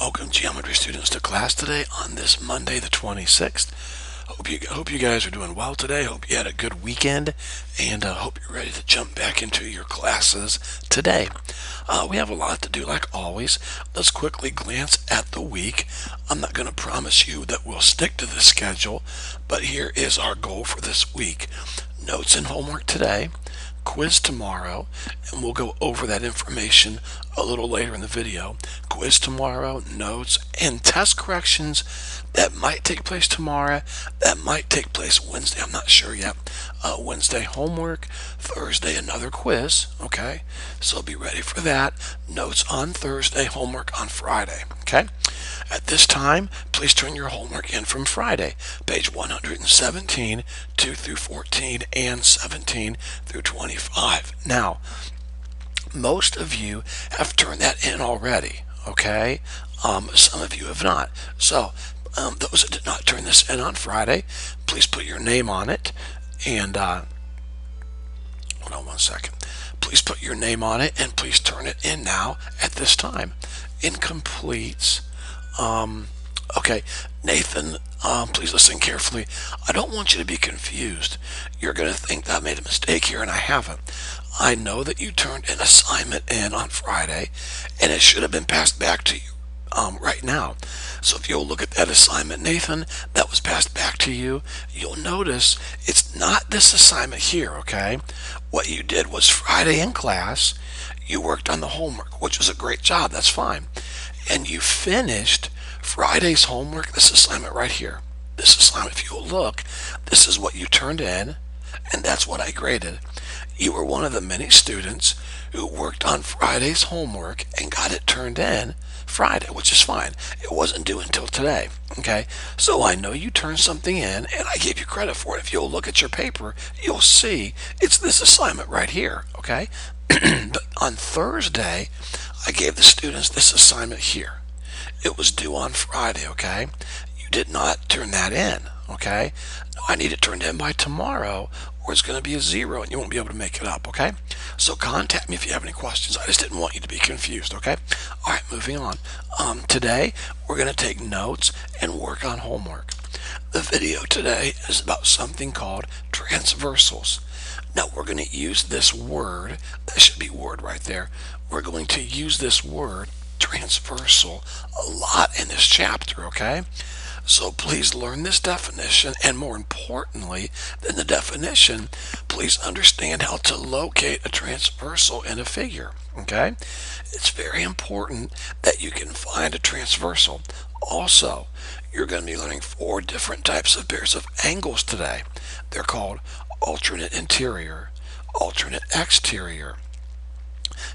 Welcome, geometry students, to class today on this Monday, the 26th. Hope you guys are doing well today. Hope you had a good weekend, and hope you're ready to jump back into your classes today. We have a lot to do, like always. Let's quickly glance at the week. I'm not going to promise you that we'll stick to the schedule, but here is our goal for this week. Notes and homework today, quiz tomorrow, and we'll go over that information a little later in the video. Quiz tomorrow, notes, and test corrections that might take place tomorrow, that might take place Wednesday. I'm not sure yet. Wednesday homework, Thursday another quiz, okay? So be ready for that. Notes on Thursday, homework on Friday, okay? At this time, please turn your homework in from Friday, page 117, 2 through 14, and 17 through 25. Now, most of you have turned that in already, okay? Some of you have not. So, those that did not turn this in on Friday, please put your name on it. And, hold on one second. Please put your name on it, and please turn it in now at this time. Incompletes. Okay, Nathan, please listen carefully. I don't want you to be confused. You're going to think that I made a mistake here, and I haven't. I know that you turned an assignment in on Friday, and it should have been passed back to you right now. So if you'll look at that assignment, Nathan, that was passed back to you, you'll notice it's not this assignment here, okay? What you did was Friday in class, you worked on the homework, which was a great job, that's fine. And you finished Friday's homework, this assignment right here. This assignment, if you'll look, this is what you turned in, and that's what I graded. You were one of the many students who worked on Friday's homework and got it turned in Friday, which is fine. It wasn't due until today, okay? So I know you turned something in, and I gave you credit for it. If you'll look at your paper, you'll see it's this assignment right here, okay? But on Thursday, I gave the students this assignment here. It was due on Friday, okay? You did not turn that in, okay? No, I need it turned in by tomorrow, or it's going to be a 0 and you won't be able to make it up, okay? So contact me if you have any questions. I just didn't want you to be confused, okay? All right, moving on. Today, we're going to take notes and work on homework. The video today is about something called transversals. Now, we're going to use this word. That should be word right there. We're going to use this word, transversal, a lot in this chapter, okay? So please learn this definition, and more importantly than the definition, please understand how to locate a transversal in a figure, okay? It's very important that you can find a transversal. Also, you're going to be learning 4 different types of pairs of angles today. They're called alternate interior, alternate exterior,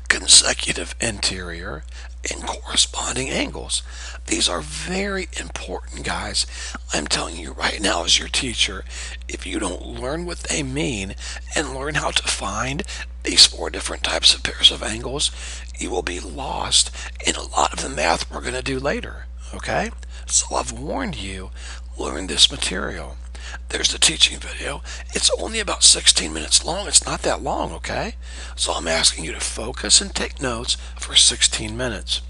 consecutive interior, and corresponding angles. These are very important, guys. I'm telling you right now as your teacher, if you don't learn what they mean and learn how to find these 4 different types of pairs of angles, you will be lost in a lot of the math we're going to do later, okay? So I've warned you, learn this material. There's the teaching video. It's only about 16 minutes long. It's not that long, okay? So I'm asking you to focus and take notes for 16 minutes.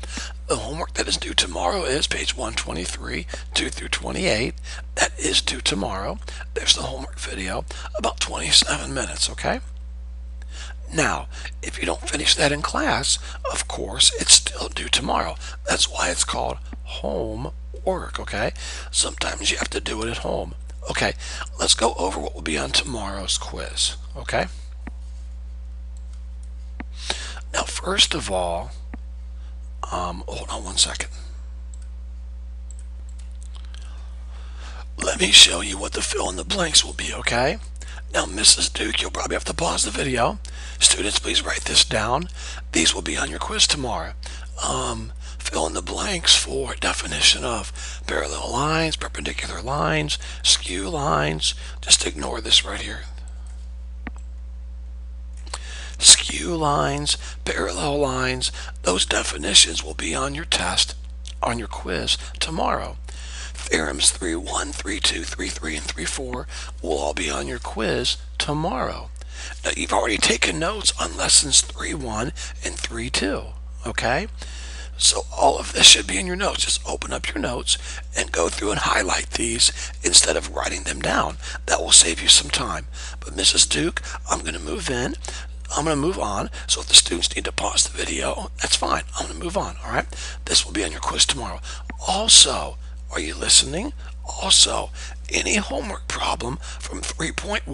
The homework that is due tomorrow is page 123, 2 through 28. That is due tomorrow. There's the homework video, about 27 minutes, okay? Now, if you don't finish that in class, of course, it's still due tomorrow. That's why it's called homework, okay? Sometimes you have to do it at home. Okay, let's go over what will be on tomorrow's quiz, okay? Now, first of all, hold on one second. Let me show you what the fill in the blanks will be, okay? Now, Mrs. Duke, you'll probably have to pause the video. Students, please write this down. These will be on your quiz tomorrow. Fill in the blanks for definition of parallel lines, perpendicular lines, skew lines. Just ignore this right here. Skew lines, parallel lines, those definitions will be on your test, on your quiz tomorrow. Theorems 3.1, 3.2, 3.3, and 3.4 will all be on your quiz tomorrow. Now, you've already taken notes on lessons 3.1 and 3.2, okay? So all of this should be in your notes. Just open up your notes and go through and highlight these instead of writing them down. That will save you some time. But Mrs. Duke, I'm going to move in. I'm going to move on. So if the students need to pause the video, that's fine. I'm going to move on. All right. This will be on your quiz tomorrow. Also, are you listening? Also, any homework problem from 3.1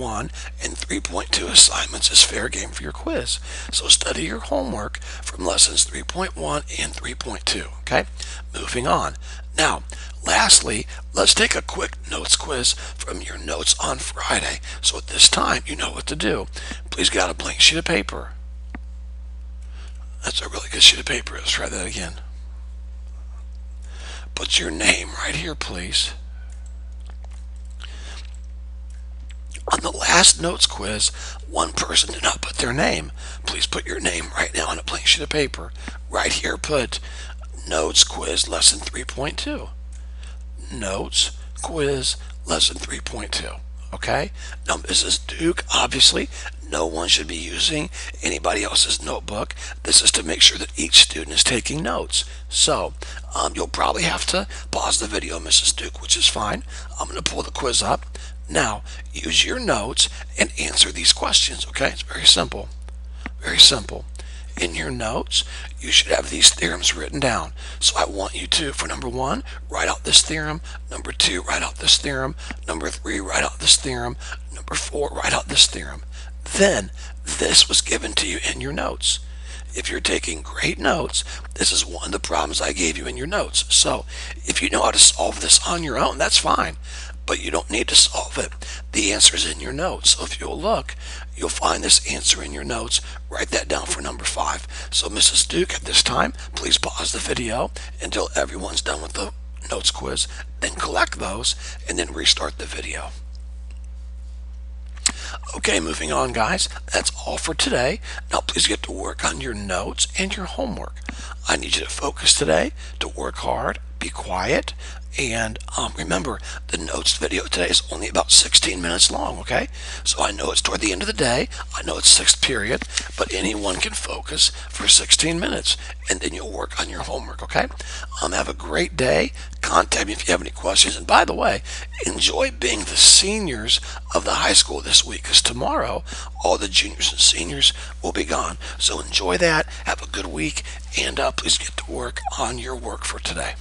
and 3.2 assignments is fair game for your quiz. So study your homework from lessons 3.1 and 3.2. Okay? Moving on. Now, lastly, let's take a quick notes quiz from your notes on Friday. So at this time, you know what to do. Please get out a blank sheet of paper. That's a really good sheet of paper. Let's try that again. Put your name right here, please. On the last notes quiz, one person did not put their name. Please put your name right now on a blank sheet of paper. Right here, put notes quiz lesson 3.2. Notes quiz lesson 3.2. Okay? Now, Mrs. Duke, obviously, no one should be using anybody else's notebook. This is to make sure that each student is taking notes. So, you'll probably have to pause the video, Mrs. Duke, which is fine. I'm going to pull the quiz up. Now, use your notes and answer these questions, okay? It's very simple. Very simple. In your notes, you should have these theorems written down. So I want you to, for number 1, write out this theorem. Number 2, write out this theorem. Number 3, write out this theorem. Number 4, write out this theorem. Then, this was given to you in your notes. If you're taking great notes, this is one of the problems I gave you in your notes. So, if you know how to solve this on your own, that's fine. But you don't need to solve it. The answer is in your notes. So if you'll look, you'll find this answer in your notes. Write that down for number 5. So Mrs. Duke, at this time, please pause the video until everyone's done with the notes quiz. Then collect those and then restart the video. Okay, moving on, guys. That's all for today. Now, please get to work on your notes and your homework. I need you to focus today, to work hard, be quiet, and remember, the notes video today is only about 16 minutes long, okay? So I know it's toward the end of the day. I know it's 6th period, but anyone can focus for 16 minutes, and then you'll work on your homework, okay? Have a great day. Contact me if you have any questions. And by the way, enjoy being the seniors of the high school this week, because tomorrow, all the juniors and seniors will be gone. So enjoy that. Have a good week, and please get to work on your work for today.